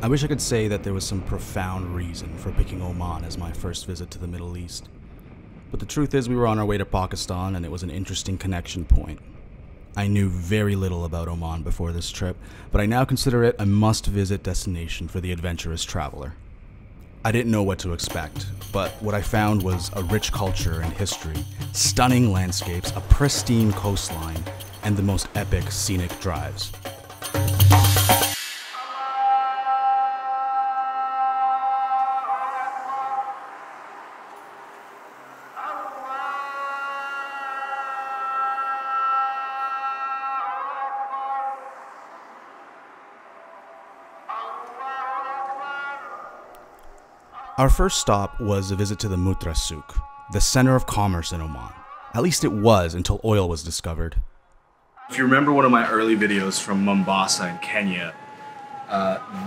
I wish I could say that there was some profound reason for picking Oman as my first visit to the Middle East. But the truth is we were on our way to Pakistan and it was an interesting connection point. I knew very little about Oman before this trip, but I now consider it a must-visit destination for the adventurous traveler. I didn't know what to expect, but what I found was a rich culture and history, stunning landscapes, a pristine coastline, and the most epic scenic drives. Our first stop was a visit to the Mutra Souk, the center of commerce in Oman. At least it was until oil was discovered. If you remember one of my early videos from Mombasa in Kenya,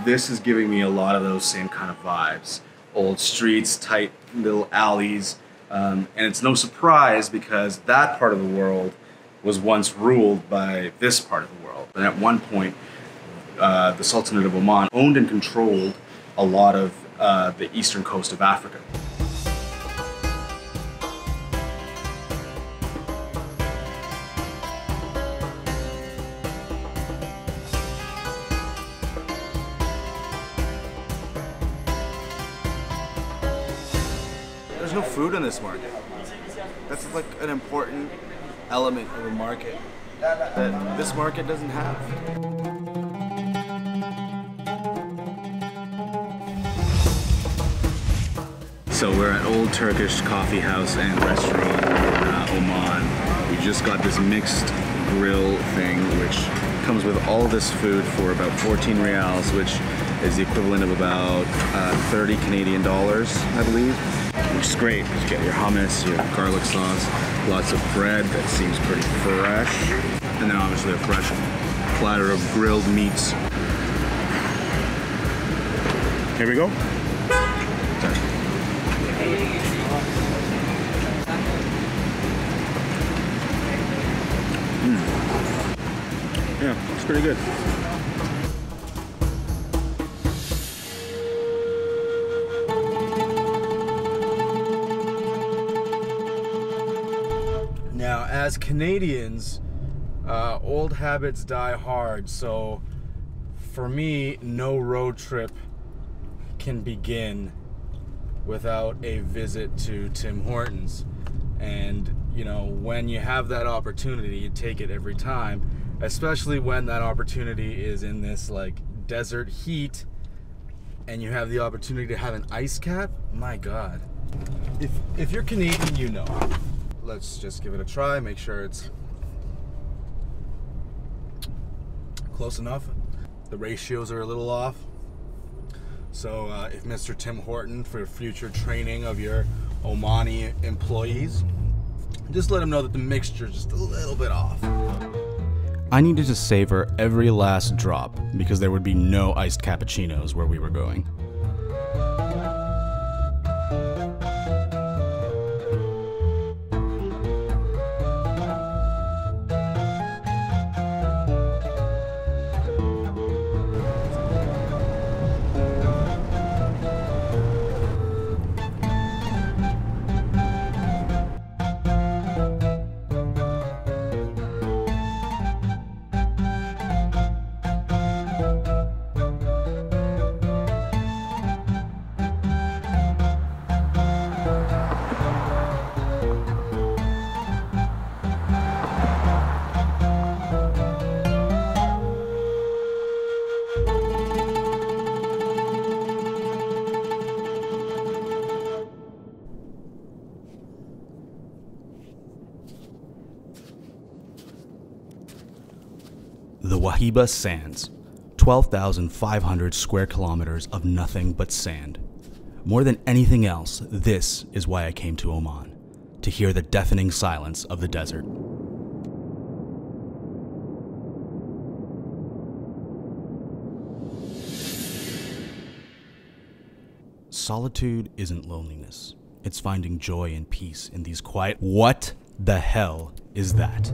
this is giving me a lot of those same kind of vibes. Old streets, tight little alleys, and it's no surprise because that part of the world was once ruled by this part of the world. And at one point, the Sultanate of Oman owned and controlled a lot of the eastern coast of Africa. There's no food in this market. That's like an important element of a market that this market doesn't have. So we're at Old Turkish Coffee House and Restaurant, Oman. We just got this mixed grill thing, which comes with all this food for about 14 reals, which is the equivalent of about 30 Canadian dollars, I believe. Which is great. You get your hummus, your garlic sauce, lots of bread that seems pretty fresh, and then obviously a fresh platter of grilled meats. Here we go. Yeah, it's pretty good. Now, as Canadians, old habits die hard, so for me, no road trip can begin without a visit to Tim Hortons. And, you know, when you have that opportunity, you take it every time, especially when that opportunity is in this, like, desert heat and you have the opportunity to have an ice cap. My God. If you're Canadian, you know. Let's just give it a try, make sure it's close enough. The ratios are a little off. So if Mr. Tim Horton, for future training of your Omani employees, just let him know that the mixture is just a little bit off. I needed to savor every last drop because there would be no iced cappuccinos where we were going. The Wahiba Sands, 12,500 square kilometers of nothing but sand. More than anything else, this is why I came to Oman, to hear the deafening silence of the desert. Solitude isn't loneliness. It's finding joy and peace in these quiet... What the hell is that?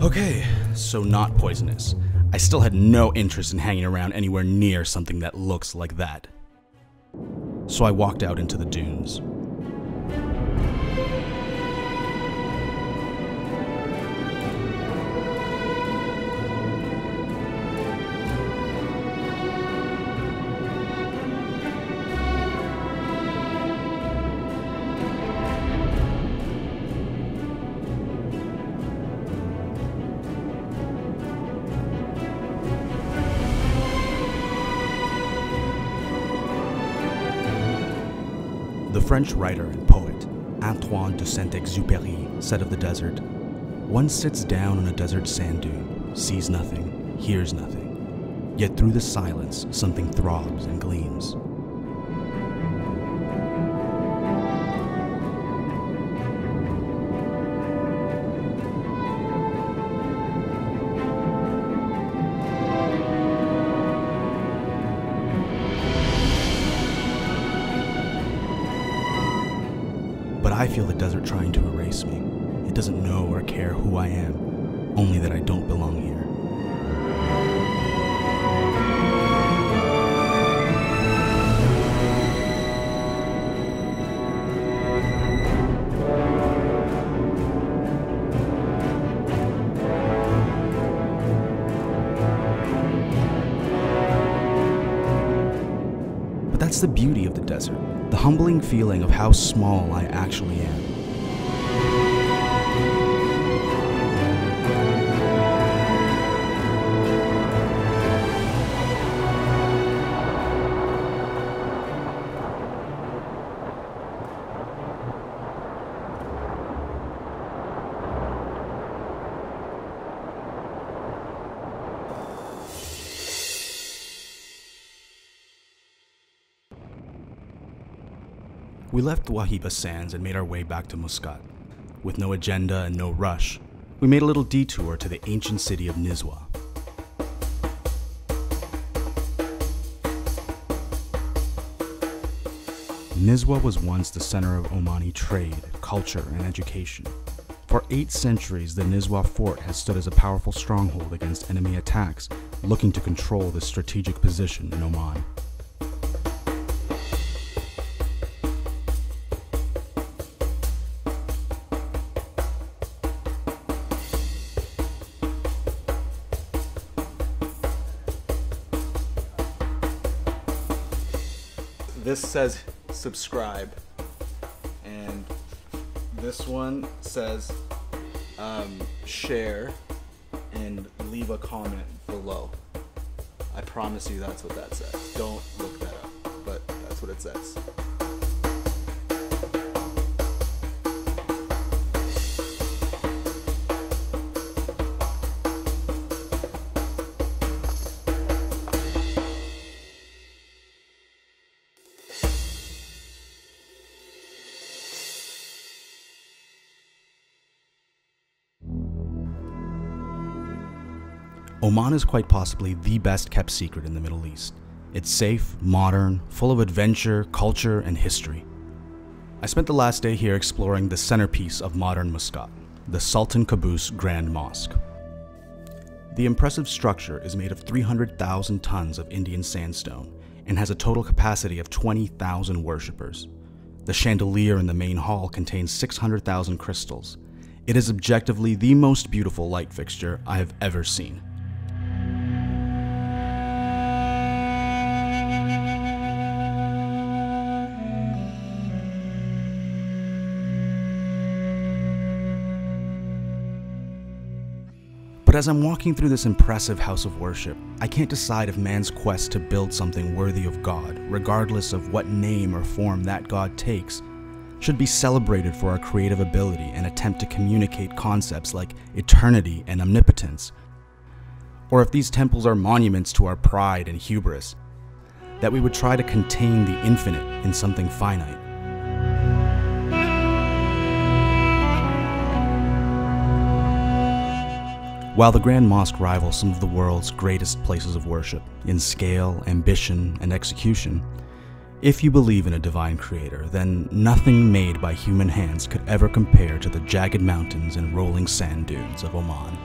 Okay, so not poisonous. I still had no interest in hanging around anywhere near something that looks like that. So I walked out into the dunes. The French writer and poet Antoine de Saint-Exupéry said of the desert, "One sits down on a desert sand dune, sees nothing, hears nothing, yet through the silence something throbs and gleams." But I feel the desert trying to erase me. It doesn't know or care who I am, only that I don't belong here. But that's the beauty of the desert. The humbling feeling of how small I actually am. We left Wahiba Sands and made our way back to Muscat. With no agenda and no rush, we made a little detour to the ancient city of Nizwa. Nizwa was once the center of Omani trade, culture, and education. For 8 centuries, the Nizwa fort has stood as a powerful stronghold against enemy attacks, looking to control this strategic position in Oman. This says subscribe, and this one says share and leave a comment below. I promise you that's what that says. Don't look that up, but that's what it says. Oman is quite possibly the best kept secret in the Middle East. It's safe, modern, full of adventure, culture, and history. I spent the last day here exploring the centerpiece of modern Muscat, the Sultan Caboose Grand Mosque. The impressive structure is made of 300,000 tons of Indian sandstone and has a total capacity of 20,000 worshippers. The chandelier in the main hall contains 600,000 crystals. It is objectively the most beautiful light fixture I have ever seen. But as I'm walking through this impressive house of worship, I can't decide if man's quest to build something worthy of God, regardless of what name or form that God takes, should be celebrated for our creative ability and attempt to communicate concepts like eternity and omnipotence, or if these temples are monuments to our pride and hubris, that we would try to contain the infinite in something finite. While the Grand Mosque rivals some of the world's greatest places of worship in scale, ambition, and execution, if you believe in a divine creator, then nothing made by human hands could ever compare to the jagged mountains and rolling sand dunes of Oman.